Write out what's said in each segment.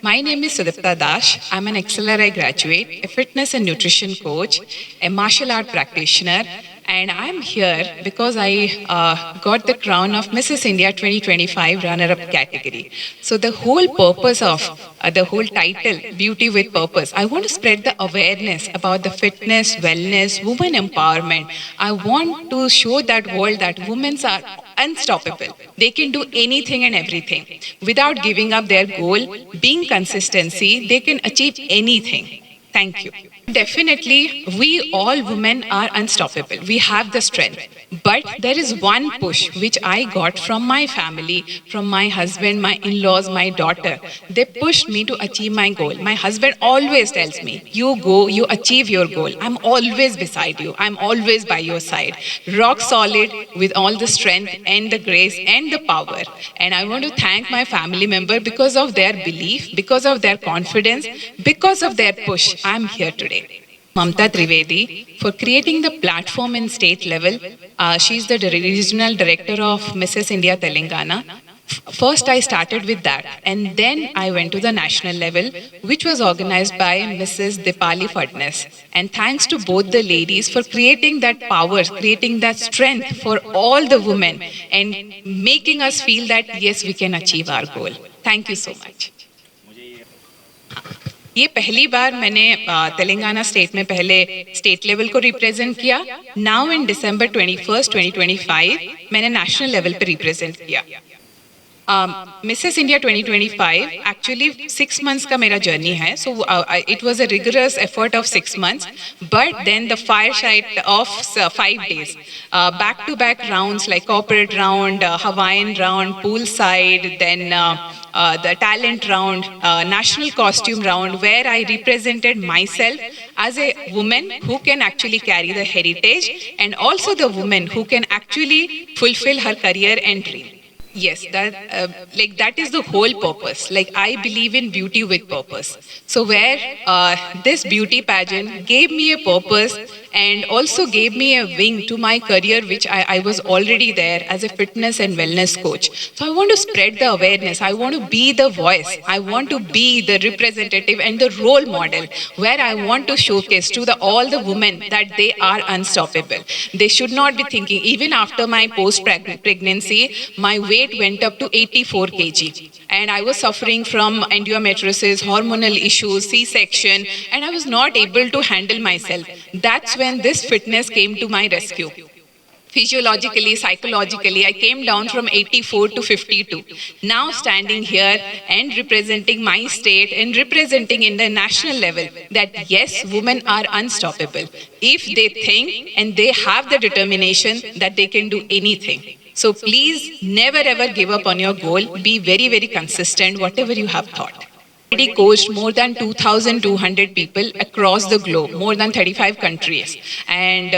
My name is Sudipta Dash. I'm an XLRI graduate, a fitness and nutrition coach, a martial art practitioner, and I'm here because I got the crown of Mrs. India 2025 runner-up category. So the whole purpose of the whole title, Beauty with Purpose, I want to spread the awareness about the fitness, wellness, women empowerment. I want to show that world that women are unstoppable. They can do anything and everything. Without giving up their goal, being consistency, they can achieve anything. Thank you. Definitely, we all women are unstoppable. We have the strength. But there is one push which I got from my family, from my husband, my in-laws, my daughter. They pushed me to achieve my goal. My husband always tells me, you go, you achieve your goal. I'm always beside you. I'm always by your side. Rock solid with all the strength and the grace and the power. And I want to thank my family member because of their belief, because of their confidence, because of their push. I'm here today. Mamta Trivedi for creating the platform in state level. She's the regional director of Mrs. India Telangana. First, I started with that, and then I went to the national level, which was organized by Mrs. Dipali Fadnes. And thanks to both the ladies for creating that power, creating that strength for all the women, and making us feel that yes, we can achieve our goal. Thank you so much. ये पहली बार मैंने Telangana state में पहले state level को represent किया. Now in December 21st 2025 मैंने national level पे represent किया. Mrs. India 2025 actually 6 months का मेरा जर्नी है. So it was a rigorous effort of 6 months, but then the fireside of 5 days, back-to-back rounds like corporate round, Hawaiian round, poolside, then the talent round, national costume round, where I represented myself as a woman who can actually carry the heritage, and also the woman who can actually fulfill her career and dream. Yes, that is the whole purpose. Like, I believe in beauty with purpose. So where this beauty pageant gave me a purpose and also gave me a wing to my career, which I was already there as a fitness and wellness coach. So I want to spread the awareness. I want to be the voice. I want to be the representative and the role model, where I want to showcase to all the women that they are unstoppable. They should not be thinking, even after my post-pregnancy, my weight went up to 84 kg. And I was suffering from endometriosis, hormonal issues, C-section, and I was not able to handle myself. That's when this fitness came to my rescue. Physiologically, psychologically, I came down from 84 to 52. Now standing here and representing my state and representing in the national level that yes, women are unstoppable if they think and they have the determination that they can do anything. So please never ever give up on your goal. Be very, very consistent, whatever you have thought. Already coached more than 2,200 people across the globe, more than 35 countries. And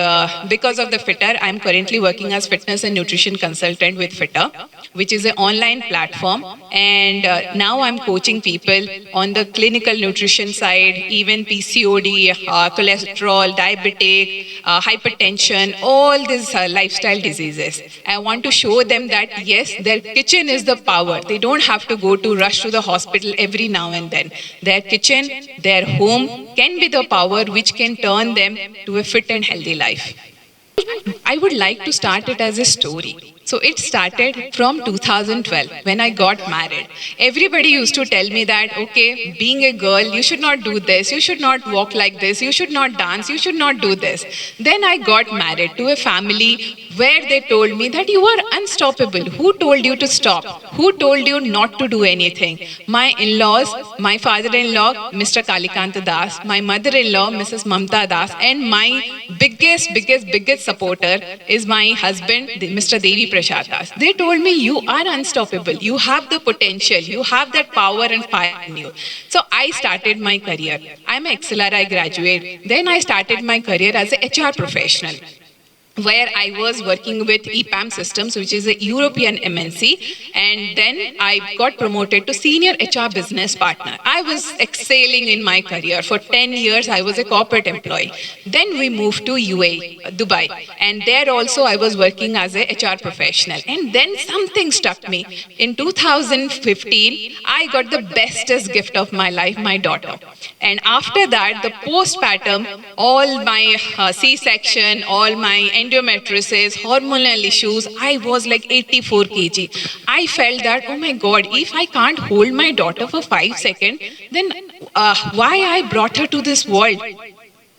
because of the Fitter, I'm currently working as fitness and nutrition consultant with Fitter, which is an online platform. And now I'm coaching people on the clinical nutrition side, even PCOD, cholesterol, diabetic, hypertension, all these lifestyle diseases. I want to show them that yes, their kitchen is the power. They don't have to go to rush to the hospital every now and then. Their kitchen, their home can be the power which can turn them to a fit and healthy life. I would like to start it as a story. So it started from 2012 when I got married. Everybody used to tell me that, okay, being a girl, you should not do this, you should not walk like this, you should not dance, you should not do this. Then I got married to a family where they told me that you are unstoppable. Who told you to stop? Who told you not to do anything? My in-laws, my father-in-law, Mr. Kalikanta Das, my mother-in-law, Mrs. Mamta Das, and my biggest supporter is my husband, Mr. Devi Prashad Das. They told me, you are unstoppable. You have the potential. You have that power and fire in you. So I started my career. I'm an XLRI graduate. Then I started my career as a HR professional. where I was working with EPAM Systems, which is a European MNC. And then I got promoted to senior HR business partner. I was excelling in my career. For 10 years, I was a corporate employee. Then we moved to UAE, Dubai. And there also I was working as a HR professional. And then something struck me. In 2015, I got the bestest gift of my life, my daughter. And after that, the postpartum, all my C-section, all my endometriosis, hormonal issues, I was like 84 kg. I felt that, oh my God, if I can't hold my daughter for 5 seconds, then why I brought her to this world?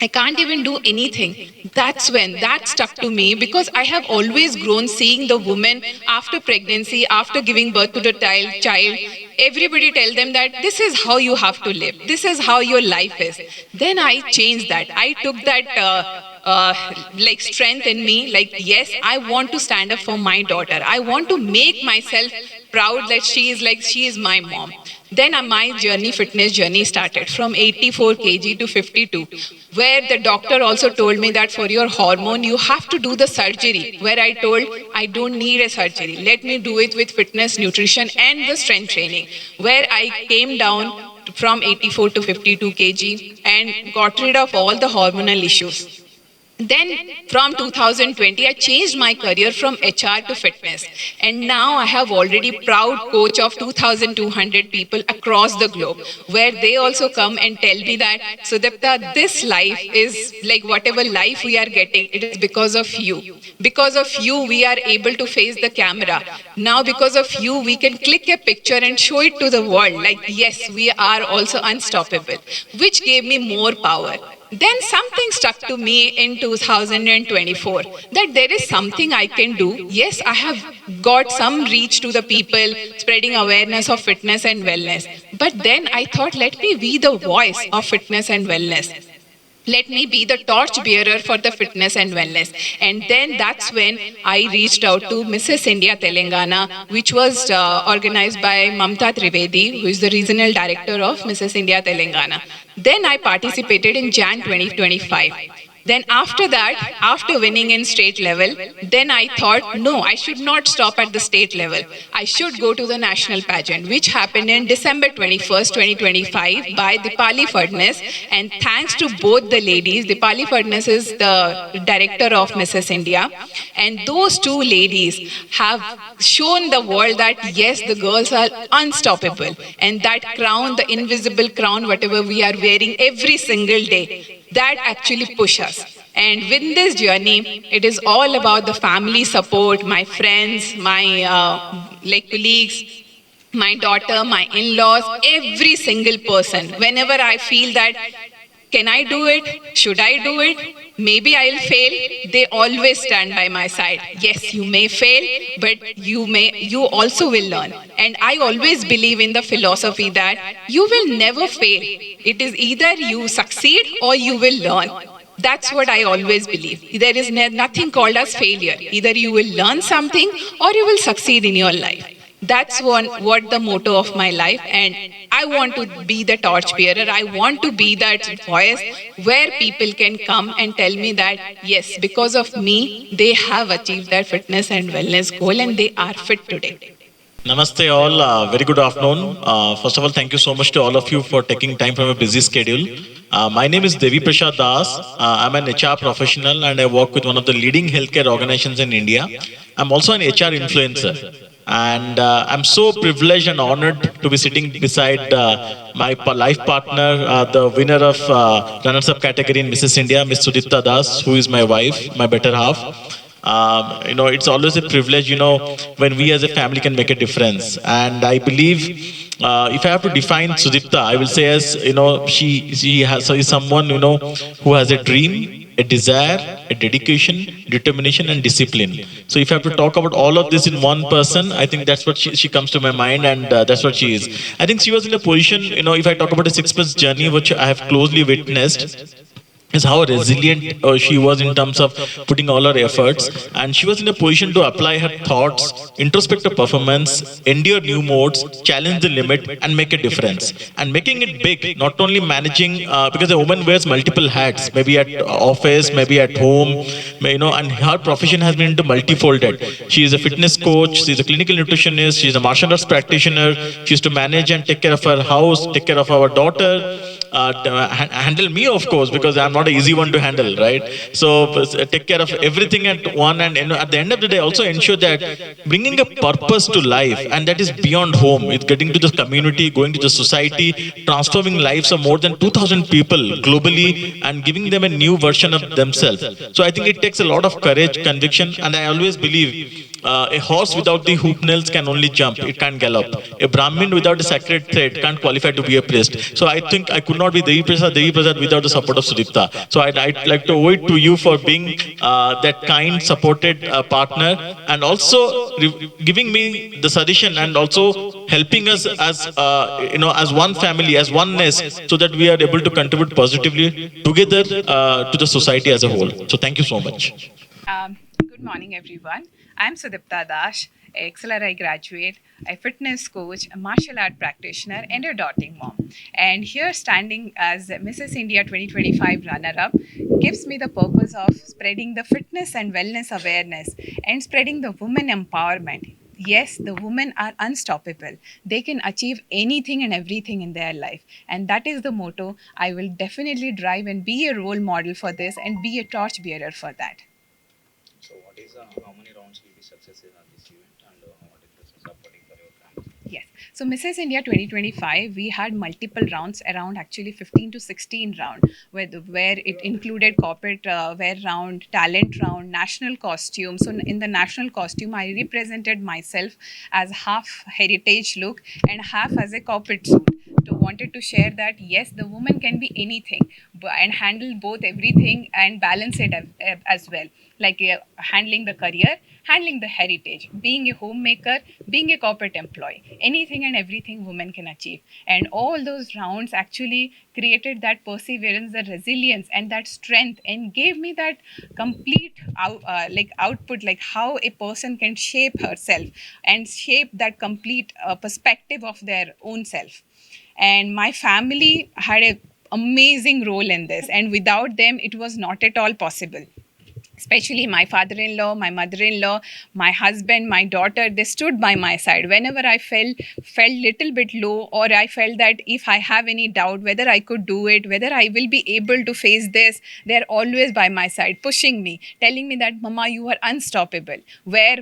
I can't even do anything. That's when that stuck to me, because I have always grown seeing the woman after pregnancy, after giving birth to the child, everybody tell them that this is how you have to live. This is how your life is. Then I changed that. I took that like strength in me, like, yes, I want to stand up for my daughter. I want to make myself proud that she is my mom. Then my fitness journey started from 84 kg to 52, where the doctor also told me that for your hormone, you have to do the surgery, where I told, I don't need a surgery. Let me do it with fitness, nutrition, and the strength training, where I came down from 84 to 52 kg and got rid of all the hormonal issues. Then from 2020, I changed my career from HR to fitness. And now I have already proud coach of 2,200 people across the globe, where they also come and tell me that, Sudipta, this life is like whatever life we are getting, it is because of you. Because of you, we are able to face the camera. Now because of you, we can click a picture and show it to the world. Like, yes, we are also unstoppable, which gave me more power. Then something stuck to me in 2024, that there is something I can do. Yes, I have got some reach to the people, spreading awareness of fitness and wellness. But then I thought, let me be the voice of fitness and wellness. Let me be the torch bearer for the fitness and wellness. And then that's when I reached out to Mrs. India Telangana, which was organized by Mamta Trivedi, who is the regional director of Mrs. India Telangana. Then I participated in Jan 2025. Then after that, after winning in state level, then I thought, no, I should not stop at the state level. I should go to the national pageant, which happened in December 21st, 2025 by Dipali Fadnis. And thanks to both the ladies, Dipali Fadnis is the director of Mrs. India. And those two ladies have shown the world that, yes, the girls are unstoppable. And that crown, the invisible crown, whatever we are wearing every single day, that actually push us. And with this journey, it is all about the family support, my friends, my colleagues, my daughter, my in-laws, every single person. Whenever I feel that, can I do it? Should I do it? Maybe I'll fail. They always stand by my side. Yes, you may fail, but you also will learn. And I always believe in the philosophy that you will never fail. It is either you succeed or you will learn. That's what I always believe. There is nothing called as failure. Either you will learn something or you will succeed in your life. That's what the motto of my life, and I want to be the torch bearer. I want to be that voice where people can come and tell me that, yes, because of me, they have achieved their fitness and wellness goal and they are fit today. Namaste all, very good afternoon. First of all, thank you so much to all of you for taking time from a busy schedule. My name is Devi Prasad Das. I'm an HR professional and I work with one of the leading healthcare organizations in India. I'm also an HR influencer. And I'm so privileged and honored to be sitting beside my life partner, the winner of runners-up category in Mrs. India, Miss Sudipta Das, who is my wife, my better half. It's always a privilege, when we as a family can make a difference. And I believe, if I have to define Sudipta, I will say as, she is someone, who has a dream, a desire, a dedication, determination, and discipline. So if I have to talk about all of this in one person, I think that's what she comes to my mind, and that's what she is. I think she was in a position, if I talk about a 6 months journey, which I have closely witnessed, is how resilient she was in terms of putting all her efforts, and she was in a position to apply her thoughts, introspect her performance, endure new modes, challenge the limit, and make a difference. And making it big, not only managing, because a woman wears multiple hats, maybe at office, maybe at home, and her profession has been into multifolded. She is a fitness coach, she's a clinical nutritionist, she's a martial arts practitioner, she used to manage and take care of her house, take care of our daughter, handle me, of course, because I'm not an easy one to handle, right? So take care of everything at one, and at the end of the day, also ensure that bringing a purpose to life, and that is beyond home. It's getting to the community, going to the society, transforming lives of more than 2,000 people globally, and giving them a new version of themselves. So I think it takes a lot of courage, conviction, and I always believe a horse without the hoop nails can only jump, it can't gallop. A Brahmin without a sacred thread can't qualify to be a priest. So I think I could not be Devi Prasad without the support of Sudipta. So I'd like to owe it to you for being that kind, supported partner, and also giving me the suggestion, and also helping us as as one family, as oneness, so that we are able to contribute positively together to the society as a whole. So thank you so much. Good morning, everyone. I'm Sudipta Das, a XLRI graduate, a fitness coach, a martial art practitioner, and a dotting mom. And here, standing as Mrs. India 2025 runner-up, gives me the purpose of spreading the fitness and wellness awareness and spreading the women empowerment. Yes, the women are unstoppable. They can achieve anything and everything in their life. And that is the motto. I will definitely drive and be a role model for this and be a torchbearer for that. So, what is how many rounds will be successful at this event, and what is the supporting for your family? Yes. So Mrs. India 2025, we had multiple rounds, around actually 15 to 16 round, where it included corporate wear round, talent round, national costume. So in the national costume, I represented myself as half heritage look and half as a corporate suit. So wanted to share that yes, the woman can be anything and handle both everything and balance it as well, like handling the career, handling the heritage, being a homemaker, being a corporate employee, anything and everything women can achieve. And all those rounds actually created that perseverance, the resilience, and that strength, and gave me that complete output, like how a person can shape herself and shape that complete perspective of their own self. And my family had a amazing role in this, and without them it was not at all possible. Especially my father-in-law, my mother-in-law, my husband, my daughter, they stood by my side. Whenever I felt little bit low, or I felt that if I have any doubt whether I could do it, whether I will be able to face this, they're always by my side, pushing me, telling me that, Mama, you are unstoppable.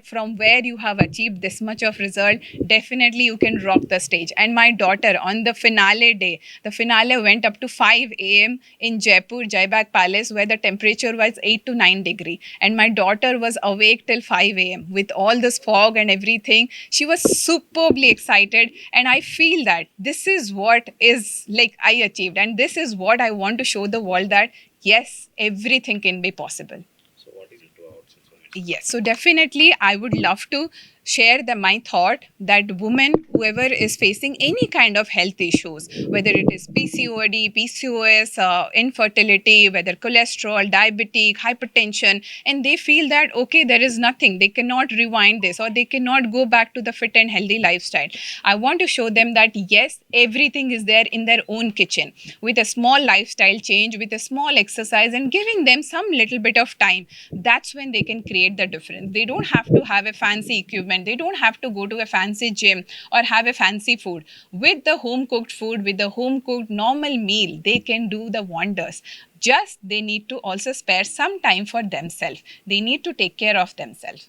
From where you have achieved this much of result, definitely you can rock the stage. And my daughter, on the finale day, the finale went up to 5 a.m. in Jaipur, Jaibag Palace, where the temperature was 8 to 9 degrees. And my daughter was awake till 5 a.m. with all this fog and everything. She was superbly excited. And I feel that this is what is like I achieved. And this is what I want to show the world, that yes, everything can be possible. So, what is it to our Yes, so definitely I would love to share my thought that women, whoever is facing any kind of health issues, whether it is PCOD, PCOS, infertility, whether cholesterol, diabetic, hypertension, and they feel that, okay, there is nothing, they cannot rewind this, or they cannot go back to the fit and healthy lifestyle. I want to show them that yes, everything is there in their own kitchen, with a small lifestyle change, with a small exercise, and giving them some little bit of time. That's when they can create the difference. They don't have to have a fancy equipment. They don't have to go to a fancy gym or have a fancy food. With the home cooked food, with the home cooked normal meal, they can do the wonders. Just they need to also spare some time for themselves. They need to take care of themselves.